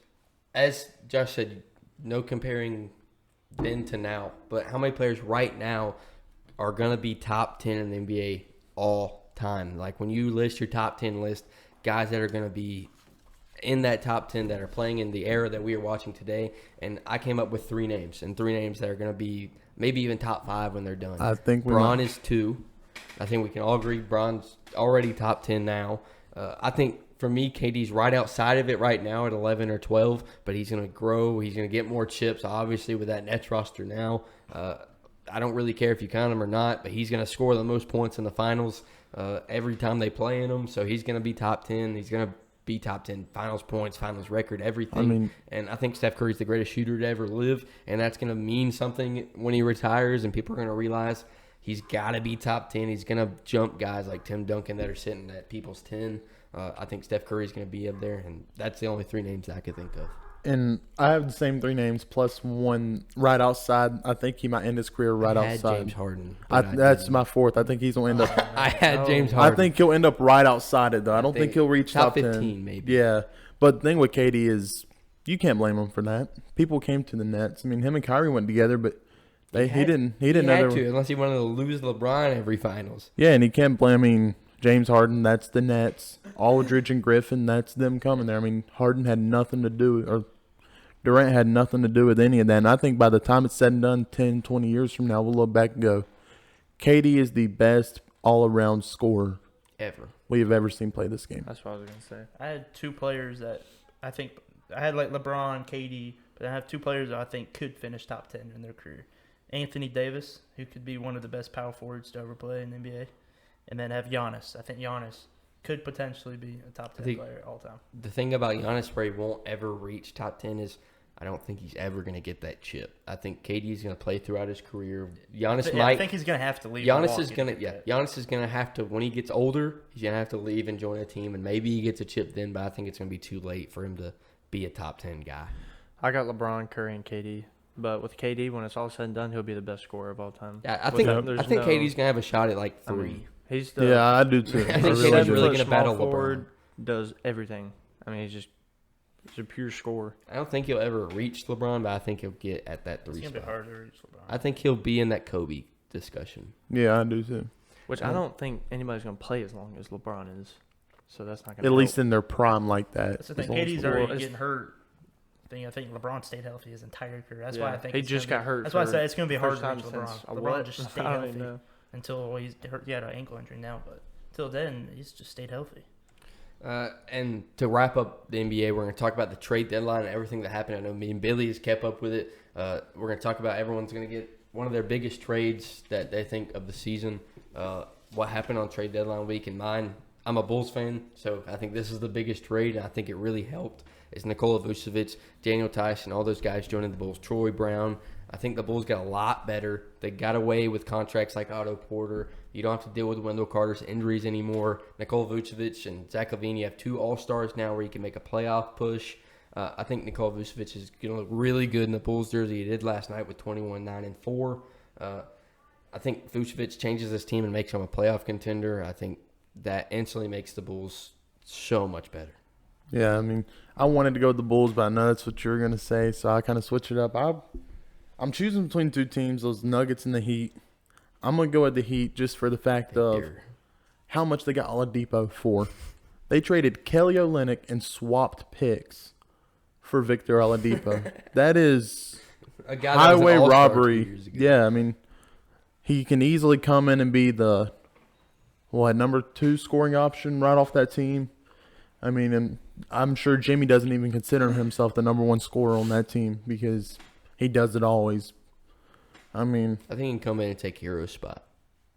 [SPEAKER 1] as Josh said, no comparing then to now, but how many players right now are going to be top 10 in the NBA all time? Like when you list your top 10 list, guys that are going to be in that top 10 that are playing in the era that we are watching today, and I came up with 3 names, and 3 names that are going to be maybe even top 5 when they're done.
[SPEAKER 2] I think
[SPEAKER 1] Bron is 2. I think we can all agree Bron's already top 10 now. I think for me, KD's right outside of it right now at 11 or 12, but he's going to grow. He's going to get more chips, obviously, with that Nets roster now. I don't really care if you count him or not, but he's going to score the most points in the finals every time they play in them. So he's going to be top 10. He's going to be top 10 finals points, finals record, everything. And I think Steph Curry's the greatest shooter to ever live, and that's going to mean something when he retires, and people are going to realize he's got to be top 10. He's going to jump guys like Tim Duncan that are sitting at people's 10. I think Steph Curry's going to be up there, and that's the only 3 names I could think of.
[SPEAKER 2] And I have the same 3 names plus 1 right outside. I think he might end his career right outside.
[SPEAKER 1] James Harden.
[SPEAKER 2] That's my 4th. I think he's going to end up.
[SPEAKER 1] I had James Harden.
[SPEAKER 2] I think he'll end up right outside it, though. I don't think he'll reach top
[SPEAKER 1] 15,
[SPEAKER 2] 10.
[SPEAKER 1] maybe.
[SPEAKER 2] Yeah. But the thing with KD is you can't blame him for that. People came to the Nets. I mean, him and Kyrie went together, but he didn't. He didn't
[SPEAKER 1] have to, unless he wanted to lose LeBron every finals.
[SPEAKER 2] Yeah, and he can't blame. James Harden, that's the Nets. Aldridge and Griffin, that's them coming there. I mean, Harden had nothing to do, or Durant had nothing to do with any of that. And I think by the time it's said and done, 10, 20 years from now, we'll look back and go, KD is the best all-around scorer
[SPEAKER 1] ever
[SPEAKER 2] we have ever seen play this game.
[SPEAKER 3] That's what I was going to say.
[SPEAKER 4] I had 2 players that I think – I had like LeBron, KD, but I have 2 players that I think could finish top 10 in their career. Anthony Davis, who could be one of the best power forwards to ever play in the NBA. And then have Giannis. I think Giannis could potentially be a top 10 player all time.
[SPEAKER 1] The thing about Giannis where he won't ever reach top 10 is I don't think he's ever going to get that chip. I think KD is going to play throughout his career.
[SPEAKER 4] I think he's going to have to leave.
[SPEAKER 1] Giannis is going to have to, when he gets older, he's going to have to leave and join a team, and maybe he gets a chip then, but I think it's going to be too late for him to be a top 10 guy.
[SPEAKER 3] I got LeBron, Curry, and KD. But with KD, when it's all said and done, he'll be the best scorer of all time.
[SPEAKER 1] Yeah, I think KD's going to have a shot at like 3.
[SPEAKER 3] He's
[SPEAKER 2] I do too.
[SPEAKER 1] I think KD's really going to battle
[SPEAKER 3] forward,
[SPEAKER 1] LeBron.
[SPEAKER 3] does everything. I mean, he's a pure scorer.
[SPEAKER 1] I don't think he'll ever reach LeBron, but I think he'll get at that 3 spot.
[SPEAKER 4] It's going to be hard to reach LeBron.
[SPEAKER 1] I think he'll be in that Kobe discussion.
[SPEAKER 2] Yeah, I do too.
[SPEAKER 3] Which I don't think anybody's going to play as long as LeBron is. So that's not going to
[SPEAKER 2] At least in their prime like that.
[SPEAKER 4] That's the thing. KD's already getting hurt. I think LeBron stayed healthy his entire career. That's why I think
[SPEAKER 3] he just got hurt.
[SPEAKER 4] That's why I said it's going to be hard to reach
[SPEAKER 3] LeBron.
[SPEAKER 4] LeBron just stayed healthy until he's hurt. He had an ankle injury now, but till then he's just stayed healthy.
[SPEAKER 1] And to wrap up the NBA, we're going to talk about the trade deadline and everything that happened. I know me and Billy has kept up with it. We're going to talk about everyone's going to get one of their biggest trades that they think of the season. What happened on trade deadline week, and mine, I'm a Bulls fan, so I think this is the biggest trade, and I think it really helped. It's Nikola Vucevic, Daniel Tyson, all those guys joining the Bulls. Troy Brown. I think the Bulls got a lot better. They got away with contracts like Otto Porter. You don't have to deal with Wendell Carter's injuries anymore. Nikola Vucevic and Zach LaVine, you have 2 All-Stars now where you can make a playoff push. I think Nikola Vucevic is going to look really good in the Bulls jersey. He did last night with 21, 9, and 4. I think Vucevic changes his team and makes him a playoff contender. I think that instantly makes the Bulls so much better.
[SPEAKER 2] Yeah, I mean, I wanted to go with the Bulls, but I know that's what you were going to say, so I kind of switched it up. I'm choosing between 2 teams, those Nuggets and the Heat. I'm going to go with the Heat just for the fact of how much they got Oladipo for. They traded Kelly Olynyk and swapped picks for Victor Oladipo. That is
[SPEAKER 1] a guy
[SPEAKER 2] highway
[SPEAKER 1] that was an all-star
[SPEAKER 2] robbery.
[SPEAKER 1] 2 years ago.
[SPEAKER 2] Yeah, I mean, he can easily come in and be the number 2 scoring option right off that team. I mean, and I'm sure Jimmy doesn't even consider himself the number 1 scorer on that team because he does it always. I mean,
[SPEAKER 1] I think he can come in and take Hero's spot.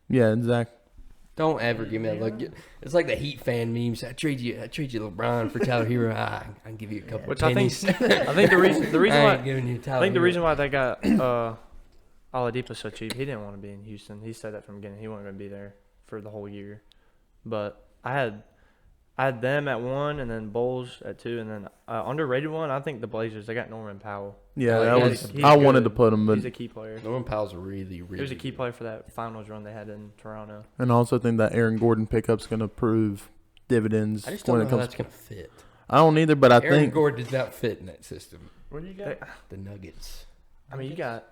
[SPEAKER 2] Yeah, exactly.
[SPEAKER 1] Don't ever give me that look. It's like the Heat fan memes. I trade you LeBron for Tyler Hero. I can give you a couple.
[SPEAKER 3] Which
[SPEAKER 1] pennies.
[SPEAKER 3] I think the reason why they got Oladipo so cheap, he didn't want to be in Houston. He said that from the beginning. He wasn't going to be there for the whole year. But I had them at 1, and then Bulls at 2, and then underrated one. I think the Blazers. They got Norman Powell.
[SPEAKER 2] Yeah,
[SPEAKER 3] he's
[SPEAKER 2] I
[SPEAKER 3] good.
[SPEAKER 2] wanted to put him, but
[SPEAKER 3] He's a key player.
[SPEAKER 1] Norman Powell's really, really.
[SPEAKER 3] He was a key player for that finals run they had in Toronto.
[SPEAKER 2] And I also think that Aaron Gordon pickup's going to prove dividends.
[SPEAKER 1] I just don't know how that's going to fit.
[SPEAKER 2] I don't either, but I
[SPEAKER 1] Aaron
[SPEAKER 2] think
[SPEAKER 1] Gordon does not fit in that system.
[SPEAKER 4] What do you got?
[SPEAKER 1] The Nuggets.
[SPEAKER 3] I mean, you got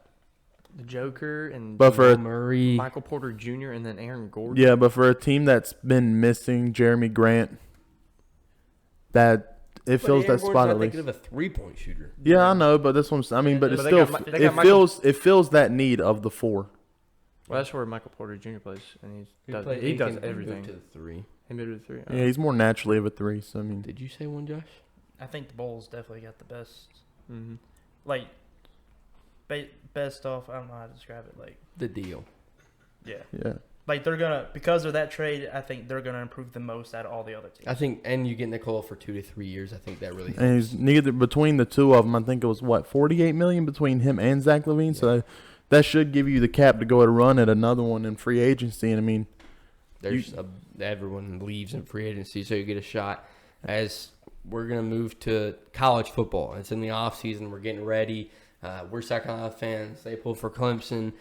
[SPEAKER 3] the Joker and
[SPEAKER 2] But for
[SPEAKER 1] Murray,
[SPEAKER 3] Michael Porter Jr. and then Aaron Gordon.
[SPEAKER 2] Yeah, but for a team that's been missing Jeremy Grant, that it fills that spot at least.
[SPEAKER 1] Of a 3-point shooter.
[SPEAKER 2] Yeah, I know, but this one's. I mean, but
[SPEAKER 3] But
[SPEAKER 2] it's
[SPEAKER 3] they
[SPEAKER 2] still
[SPEAKER 3] got
[SPEAKER 2] it fills that need of the 4.
[SPEAKER 3] Well, that's where Michael Porter Jr. plays, and he does
[SPEAKER 1] can
[SPEAKER 3] everything.
[SPEAKER 1] Move to the 3.
[SPEAKER 3] He moved to the 3.
[SPEAKER 2] Yeah, he's more naturally of a 3. So I mean,
[SPEAKER 1] Did you say one, Josh?
[SPEAKER 4] I think the Bulls definitely got the best.
[SPEAKER 3] Mm-hmm.
[SPEAKER 4] Like, best off. I don't know how to describe it. Like
[SPEAKER 1] The deal.
[SPEAKER 2] yeah.
[SPEAKER 4] Like they're gonna, because of that trade, I think they're gonna improve the most out of all the other teams.
[SPEAKER 1] I think, and you get Nikola for 2 to 3 years. I think that really helps.
[SPEAKER 2] And he's neither between the 2 of them. I think it was $48 million between him and Zach LaVine.
[SPEAKER 1] Yeah.
[SPEAKER 2] So that should give you the cap to go at a run at another one in free agency. And I mean,
[SPEAKER 1] everyone leaves in free agency, so you get a shot. As we're gonna move to college football, it's in the off season. We're getting ready. We're South Carolina fans. They pull for Clemson.